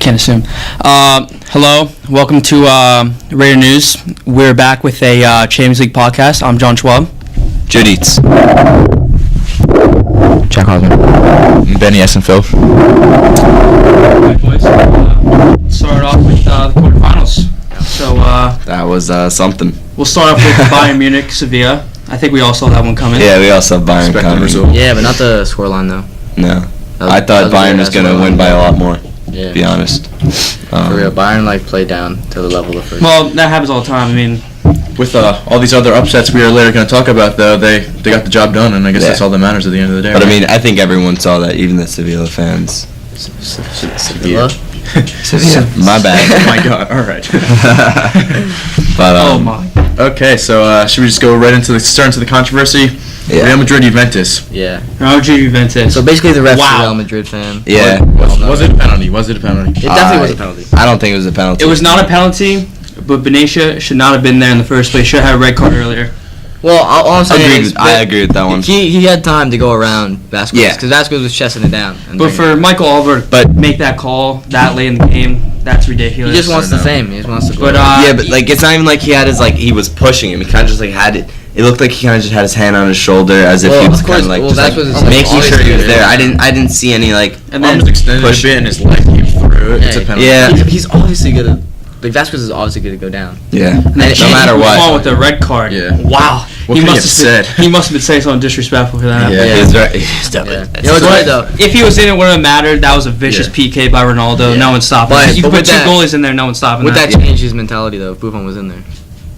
Can't assume. Hello, welcome to Raider News. We're back with a Champions League podcast. I'm John Schwab. Juditz. Jack Hosmer. Benny Essenfeld. Alright, boys. Start off with the quarterfinals. So That was something. we'll start off with Bayern Munich, Sevilla. I think we all saw that one coming. Yeah, we also have Bayern coming. Yeah, but not the scoreline though. No. I thought Bayern was going to win by a lot more, Yeah. to be honest. For real, Bayern played down to the level of first. Well, that happens all the time. I mean, With all these other upsets we are later going to talk about, though, they got the job done, and I guess that's all that matters at the end of the day. But right? I mean, I think everyone saw that, even the Sevilla fans. Sevilla? Sevilla. My bad. Oh my God! All right. But, oh my. Okay, so should we just go right into the controversy? Yeah. Real Madrid, Juventus. Yeah. Real Madrid, Juventus. So basically, the ref's Wow. a Real Madrid fan. Yeah. Was it a penalty? Was it a penalty? It definitely was a penalty. I don't think it was a penalty. It was not a penalty, but Benicia should not have been there in the first place. Should have had a red card earlier. Well, all I'm saying is, I agree with that one. He had time to go around Vasquez. Yeah. Because Vasquez was chesting it down. And But for Michael Oliver to make that call that late in the game, that's ridiculous. he just wants the fame. He just wants to go. But, Yeah, but like it's not even like he had his he was pushing him. He kind of just had it. It looked like he kind of just had his hand on his shoulder as if he was kind of making sure he was there. I didn't see any And then arms extended a bit and his leg came through. It's a penalty. Yeah. He's obviously gonna. Vasquez is obviously gonna go down. Yeah. And No matter what. Buffon with the red card. Yeah. Wow. What could he have said? He must have been saying something disrespectful for that. Yeah. He's right. He's definitely. You know what's funny though? If he was in, it wouldn't have mattered. That was a vicious PK by Ronaldo. Yeah. No one's stopping But- that. You but can put with two that- goalies in there. No one's stopping Would that. that change his mentality though? If Buffon was in there.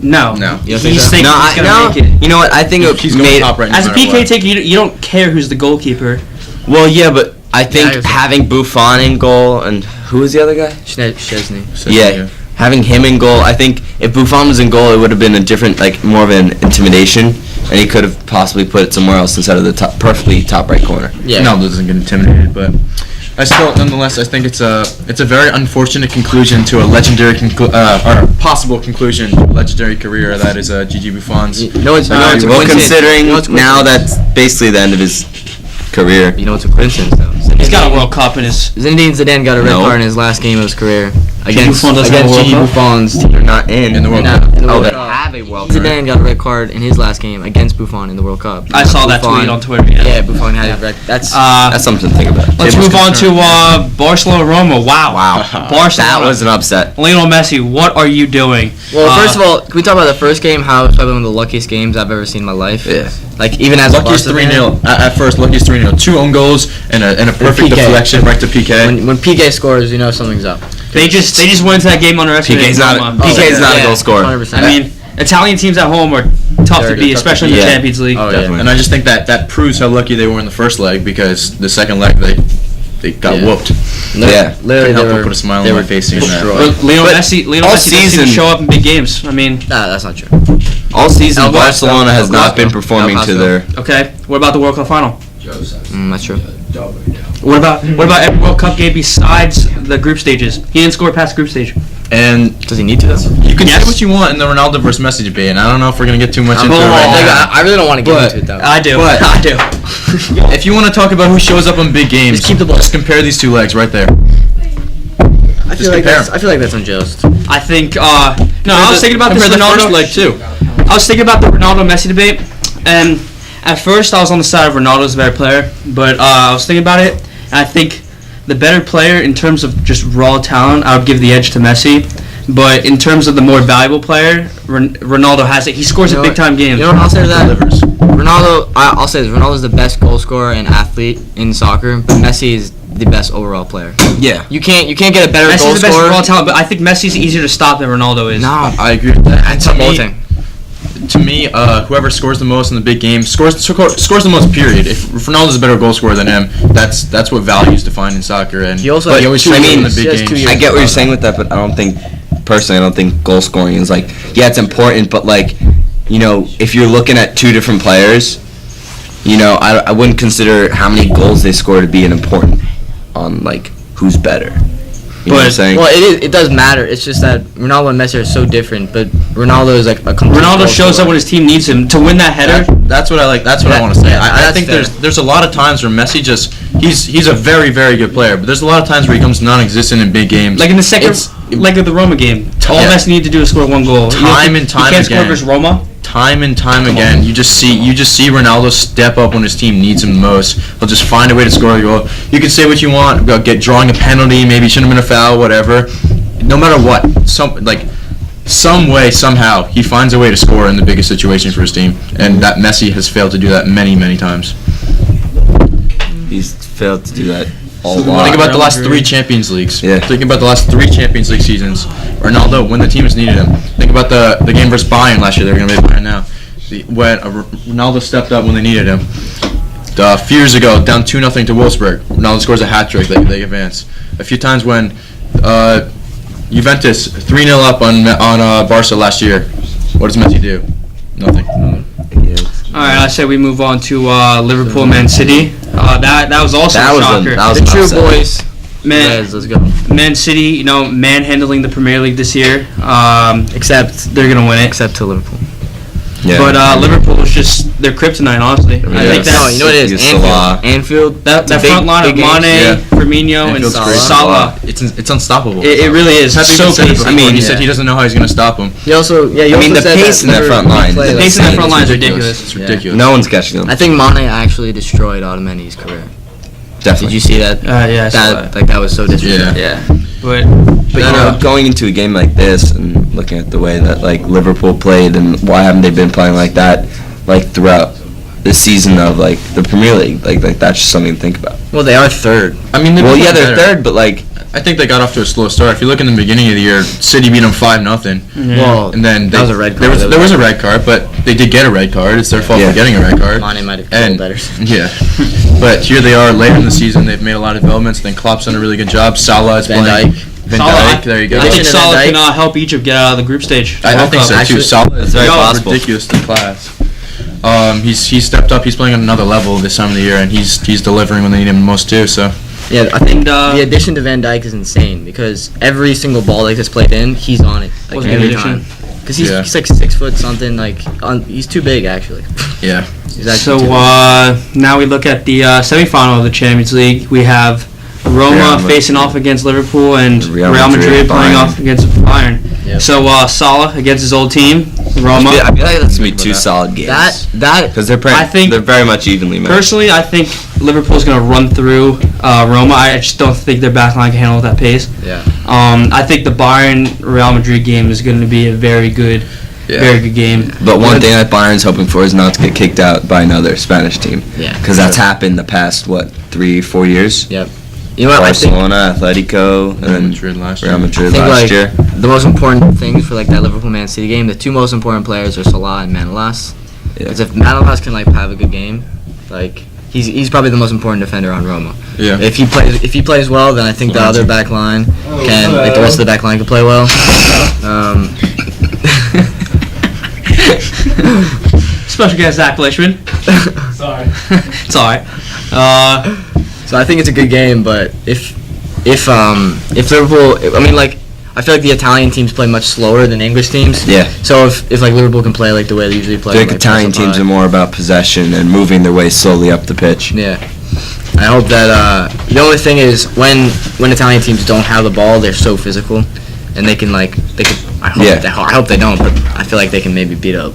No. No. You don't think He's so? thinking he's gonna make it. You know what? I think it He's going made. top right no As a matter PK what. taker, you don't care who's the goalkeeper. Well, yeah, but I think Yeah, having Buffon in goal and who was the other guy? Chesney. Yeah. Having him in goal, I think if Buffon was in goal, it would have been a different, more of an intimidation, and he could have possibly put it somewhere else instead of the perfectly top right corner. Yeah. Ronaldo doesn't get intimidated, but nonetheless, I think it's a very unfortunate conclusion to a legendary or possible conclusion to a legendary career that is Gigi Buffon's. No, it's Well, considering now that's basically the end of his career. You know, it's a coincidence though. He's got a World Cup in his. Zinedine Zidane got a red No. card in his last game of his career against Buffon doesn't have a World Gigi Cup? Buffon's team. They're not in the World Cup. Cup. Oh, they Cup. have a World Cup. Zidane got a red card in his last game against Buffon in the World Cup. I saw that tweet on Twitter. Yeah, Buffon had a red. That's That's something to think about. Let's move on to Barcelona-Roma. Wow. Barcelona. That was an upset. Lionel Messi, what are you doing? well. First of all, can we talk about the first game? How it's probably one of the luckiest games I've ever seen in my life. Yeah. Like even as Lucky's a Barca fan, 3-0. At first, Lucky's 3-0. 2 own goals and a perfect PK. deflection right to PK. When PK scores, you know something's up. They just went into that game underestimating PK's not Roma. PK's not a Yeah, goal scorer. 100%. I mean, Italian teams at home are tough to They're beat, tough to especially in beat. the Yeah. Champions League. Oh, Definitely. And I just think that proves how lucky they were in the first leg, because the second leg they got Yeah. whooped. Yeah. Literally, Couldn't they help but were put a smile they on my were face seeing that. destroyed. But Lionel But Messi all doesn't season- show up in big games. I mean, Nah, that's not true. All season, El Clasico. Barcelona has El not been Clasico. performing El to Clasico. their. okay. What about the World Cup final? That's true. What about every World Cup game besides the group stages? He didn't score past group stage. And Does he need to though? you can Yes. say what you want in the Ronaldo versus Messi debate, and I don't know if we're going to get too much into it right now. I really don't want to get But- into it though. I do. But- I do. If you want to talk about who shows up on big games, Just keep the ball. just compare these two legs right there. I feel like that's unjust. I think. No, I was thinking about this Compare the Ronaldo. first leg too. I was thinking about the Ronaldo Messi debate, and at first I was on the side of Ronaldo's a better player, but I was thinking about it, and I think the better player in terms of just raw talent, I would give the edge to Messi. But in terms of the more valuable player, Ronaldo has it. He scores in big time games. You know what I'll say to that? Delivers. Ronaldo, I'll say this: Ronaldo's the best goal scorer and athlete in soccer, but Messi is the best overall player. Yeah. You can't get a better goal Messi's the best scorer. raw talent, but I think Messi's easier to stop than Ronaldo is. No, I agree with that. And to to me, whoever scores the most in the big games scores the most. Period. If Ronaldo's a better goal scorer than him, that's what value is defined in soccer. And He also but has he always two shows years- in the he big has 2 games. years. I get what you're saying with that, but I don't think goal scoring is it's important, but if you're looking at two different players, I wouldn't consider how many goals they score to be an important on who's better. You know what I'm saying? Well, it does matter. It's just that Ronaldo and Messi are so different, but Ronaldo is like a complete Ronaldo goal shows up scorer. when his team needs him to win that header. That's what I like. That's what I want to say. yeah, I that's think fair. there's a lot of times where Messi just he's a very, very good player. But there's a lot of times where he comes non-existent in big games. Like in the second leg of the Roma game, all Messi needed to do is score one goal. Time and time he can't again. score versus Roma. Time and time again, you just see Ronaldo step up when his team needs him the most. He'll just find a way to score a goal. You can say what you want about drawing a penalty, maybe it shouldn't have been a foul, whatever. No matter what, some way, somehow, he finds a way to score in the biggest situation for his team, and that Messi has failed to do that many, many times. He's failed to do that a lot. Think about the last 3 Champions Leagues. Yeah. Thinking about the last 3 Champions League seasons. Ronaldo, when the team has needed him. Think about the game versus Bayern last year. They're going to be Bayern now. When Ronaldo stepped up when they needed him. A few years ago, down 2-0 to Wolfsburg. Ronaldo scores a hat trick. They advance. A few times when Juventus 3-0 up on Barca last year. What does Messi do? Nothing. All right, I say we move on to Liverpool, Man City. That was also a shocker. That was The an true upset. boys. Man, Let's go. Man City, manhandling the Premier League this year. Except They're gonna win it. except to Liverpool. Yeah. But Liverpool is just their kryptonite, honestly. I Yeah. think No, that's you know what it is? It's Salah. Anfield. that big- front line of big games. Mane, Yeah. Firmino, and Anfield's great. Salah. It's unstoppable. It really is. Pepe So said it pacey. before. He said he doesn't know how he's going to stop him. He also, I mean, the pace in that front line. The pace in that front line is ridiculous. It's ridiculous. No one's catching him. I think Mane actually destroyed Ottomani's career. Definitely. Did you see that? Yeah, I saw that. That was so disrespectful. Yeah, but But going into a game like this and looking at the way that Liverpool played and why haven't they been playing like that throughout the season of the Premier League, that's just something to think about. Well, they are third. I mean, Well, yeah, they're better. third, but I think they got off to a slow start. If you look in the beginning of the year, City beat them 5-0, Well, and then that was a red card. There was a red card, but they did get a red card. It's their fault Yeah. for getting a red card. Mane might have And killed better. yeah, but here they are later in the season. They've made a lot of developments. I think Klopp's done a really good job. Salah is Van playing. Dijk. Van Salah, Dijk, there you go. I think Addition to Van Salah Dijk. can help Egypt get out of the group stage. I World think Cup. so too. Actually, Salah is very possible. ridiculously class. He's stepped up. He's playing at another level this time of the year, and he's delivering when they need him most too. So Yeah, I think And, the addition to Van Dijk is insane because every single ball that's played in, he's on it. Wasn't every an addition. time. Because he's Yeah. like 6 foot something. He's too big actually. yeah, He's actually So too big. now we look at the semifinal of the Champions League. We have Roma Real Madrid. facing off against Liverpool and Real Real Madrid Madrid, playing Bayern. off against Bayern. Yep. So Salah against his old team, Roma. I feel like that's gonna be 2 solid games. that Because they're I think- they're very much evenly matched. Personally, I think Liverpool's going to run through Roma. I just don't think their backline can handle that pace. yeah. I think the Bayern Real Madrid game is going to be a very good game. But one thing that Bayern's hoping for is not to get kicked out by another Spanish team. Yeah. Because that's happened the past 3-4 years. Yep. You know what? I think Barcelona, Atletico, and Real then Madrid last year. Real Madrid think, last like, year. the most important things for that Liverpool Man City game, the two most important players are Salah and Manolas. Yeah. Because if Manolas can have a good game, he's probably the most important defender on Roma. Yeah. If he plays well, then I think the other back line can the rest of the back line can play well. Special guest Zach Fleischman. Sorry. It's all right. So I think it's a good game, but if Liverpool, I feel like the Italian teams play much slower than English teams. Yeah. So if Liverpool can play the way they usually play, I think Italian teams are more about possession and moving their way slowly up the pitch. Yeah. I hope that the only thing is when Italian teams don't have the ball, they're so physical, and they can I hope they don't, but I feel like they can maybe beat up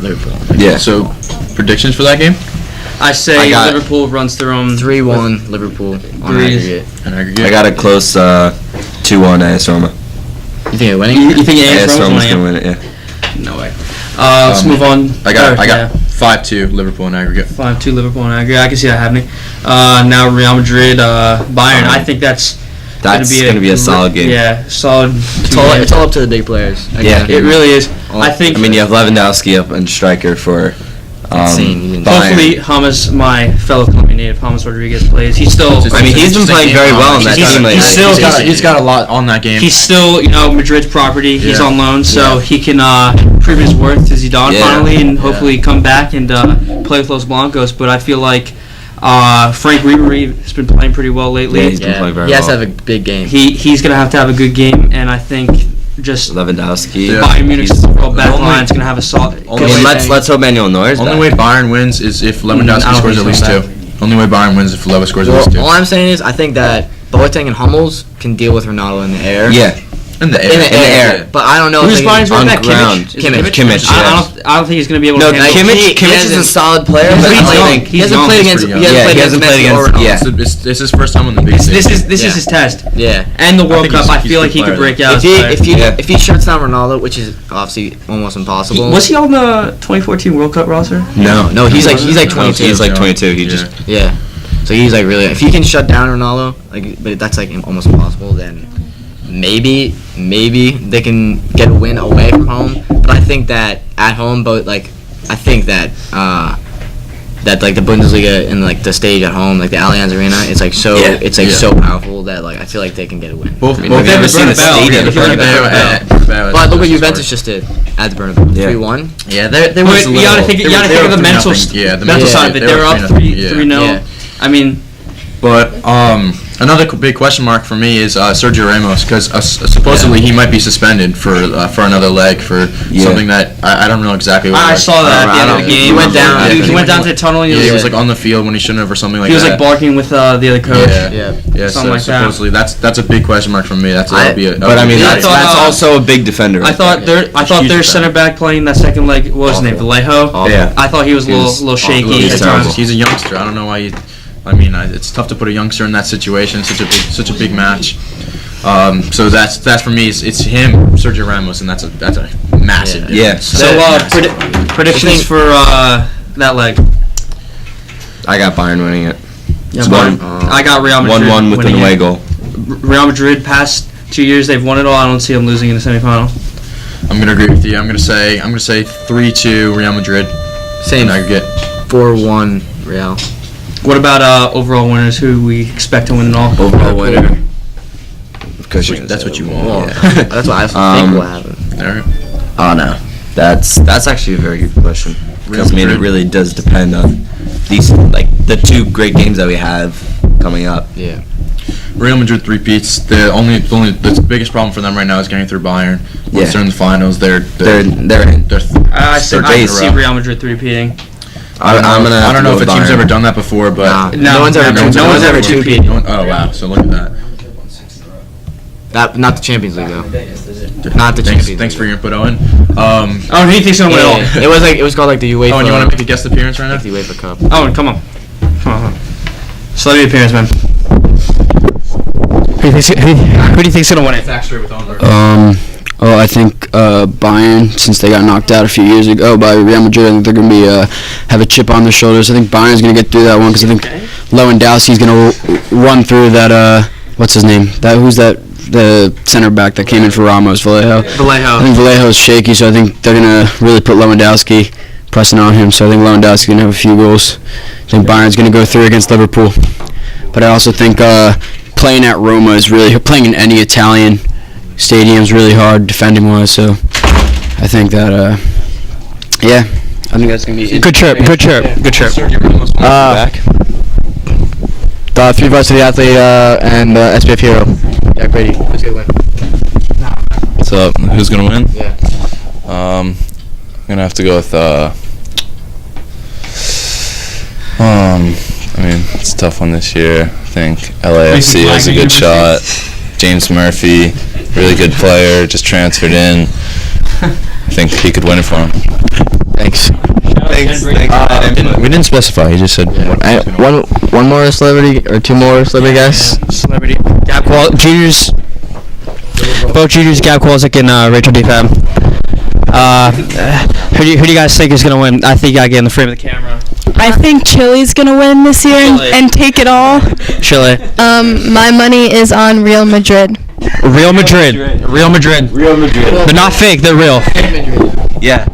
Liverpool. Yeah. So, predictions for that game? I say I got- Liverpool runs through them 3-1 Liverpool on Threes. aggregate. An aggregate. I got a close 2-1 AS Roma. You think they're winning? You think AS AS Roma's Roma's winning? going to win it, yeah. No way. Let's move on. I got 5-2 Liverpool in aggregate. 5-2 Liverpool and I agree. I can see that happening. Now Real Madrid, Bayern. I think that's Going to be a solid game. Yeah, solid. It's all up to the big players. Yeah. It really is. Oh, I think. I mean, you have Lewandowski up and striker for Insane. Bayern. Hopefully, James, my fellow Colombian native, James Rodriguez plays. He's still. I mean, he's been playing very well in that He's- team lately. he's still He's got a lot on that game. He's still, Madrid's property. He's Yeah. on loan, so he can prove his worth to Zidane Yeah. finally, and hopefully come back and play with Los Blancos. But I feel like Frank Ribery has been playing pretty well lately. Yeah, he's been playing very he has well. to have a big game. He's gonna have to have a good game, and I think just Lewandowski. Yeah. Bayern Munich's overall back Only- line is gonna have a solid. I mean, let's hope Manuel Neuer's Only back. way Bayern wins is if I Lewandowski don't scores think at least so. two. Only way Bayern wins if Lewis scores at least 2. All I'm saying is I think that Boateng and Hummels can deal with Ronaldo in the air. Yeah. In the air. In the air. But I don't know Who's if Bayern's on right back? ground. Kimmich. I don't think he's going to be able No, to handle it. Kimmich is a solid player, but He's I don't young. think He hasn't young. played He's against. pretty He young. hasn't played against Messi or yeah. Ronaldo. It's his first time on the big This stage. is his test. Yeah. And the World think Cup, I he's feel a like he good could player, break out. as a player. If he shuts down Ronaldo, which is obviously almost impossible. Was he on the 2014 World Cup roster? No, he's like No, 22. he's like 22. He Yeah. just Yeah. So he's like really. If he can shut down Ronaldo, like, but that's like almost impossible. Then maybe they can get a win away from home. But I think that at home, I think that that like the Bundesliga and like the stage at home, like the Allianz Arena, it's like so so powerful that like I feel like they can get a win. Both I've never seen the stadium. But look what Juventus just did at the Bernabeu. Yeah. 3-1. Yeah, they But you gotta think of the mental Yeah. side of it. They were up 3-0. Yeah. I mean, But another big question mark for me is Sergio Ramos, because supposedly he might be suspended for another leg for something that I don't know exactly what. I saw that at the end of the game. He went down. He went down to the tunnel. And Yeah, he was like on the field when he shouldn't have, or something like he was that. like barking with the other coach. Yeah. Yeah. So Something like that. supposedly that's a big question mark for me. That'll be a. But I mean, Yeah, I that's thought, also a big defender. I thought their Huge center back playing that second leg, what was his name, Awful. Vallejo. Yeah. I thought he was a little shaky He's at terrible. times. He's a youngster. I don't know why you. I mean, it's tough to put a youngster in that situation. Such a big match. So that's for me. It's him, Sergio Ramos, and that's a massive. Yeah. difference. So predictions for that leg. I got Bayern winning it. Yeah, It's Bayern. one- I got Real Madrid 1-1 with an winning away it. goal. Real Madrid past 2 years they've won it all. I don't see them losing in the semifinal. I'm gonna agree with you. I'm gonna say 3-2 Real Madrid. Same. Aggregate. 4-1 Real. What about overall winners? Who we expect to win it all? Overall winner. That's what you want. Well, Yeah. that's what I think will happen. All right. Oh no, that's actually a very good question. Because I mean, it really does depend on these the two great games that we have coming up. Yeah. Real Madrid three-peats. The biggest problem for them right now is getting through Bayern. Once Yeah. they're in the finals, they're in. I third see days in a row. Real Madrid repeating. I'm gonna. I don't know if a team's Bayern. ever done that before, but No one's ever two-peated. Oh wow! So look at that. That not the Champions League though. Not the Champions League. Thanks for your input, Owen. Oh, he thinks he'll win it all. Yeah. It was called like the UEFA. Oh, and you want to make a guest appearance right now? the UEFA Cup. Oh, come on. Celebrity appearance, man. Who do you think's gonna win it? Well, I think Bayern, since they got knocked out a few years ago by Real Madrid, I think they're going to be have a chip on their shoulders. I think Bayern's going to get through that one because I think Lewandowski's going to run through that. What's his name? Who's that? The center back that came in for Ramos, Vallejo. I think Vallejo's shaky, so I think they're going to really put Lewandowski pressing on him. So I think Lewandowski's going to have a few goals. I think Bayern's going to go through against Liverpool. But I also think playing at Roma is really playing in any Italian stadium's really hard defending wise, so I think that I think that's gonna be Good trip. Three votes to the athlete and SPF hero. Jack Brady. Let's get a win. What's up? Who's gonna win? Yeah. I'm gonna have to go with I mean, it's a tough one this year. I think LAFC has a good shot. James Murphy, really good player, just transferred in. I think he could win it for him. Thanks. We didn't specify. He just said One more celebrity or two more celebrity guys. Celebrity. Juniors. Both juniors, Gab Kowalczyk and Rachel DeFab. Who do you guys think is gonna win? I think I get in the frame of the camera. I think Chile's gonna win this year and take it all. Chile. My money is on Real Madrid. Real Madrid. They're not fake. They're real. Yeah.